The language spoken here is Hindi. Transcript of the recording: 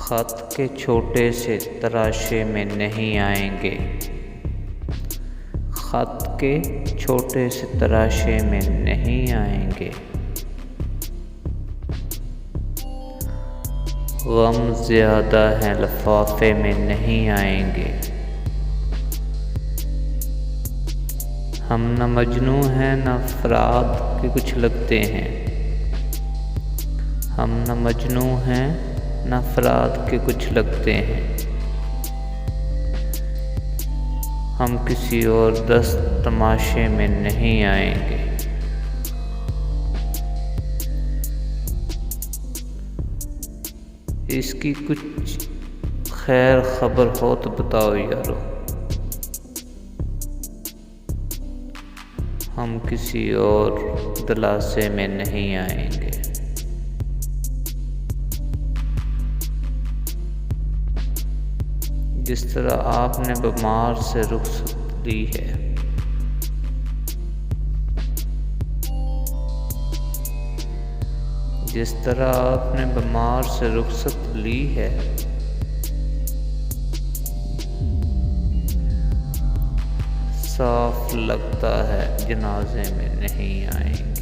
खत के छोटे से तराशे में नहीं आएंगे। खत के छोटे से तराशे में नहीं आएंगे। गम ज़्यादा है लिफाफे में नहीं आएंगे। हम न मजनू हैं न फराद के कुछ लगते हैं। हम न मजनू हैं न फराद के कुछ लगते हैं। हम किसी और दस्त तमाशे में नहीं आएंगे। इसकी कुछ खैर खबर हो तो बताओ यारो। हम किसी और दिलासे में नहीं आएंगे। जिस तरह आपने बीमार से रुखसत ली है, जिस तरह आपने बीमार से रुखसत ली है, साफ लगता है जनाजे में नहीं आएंगे।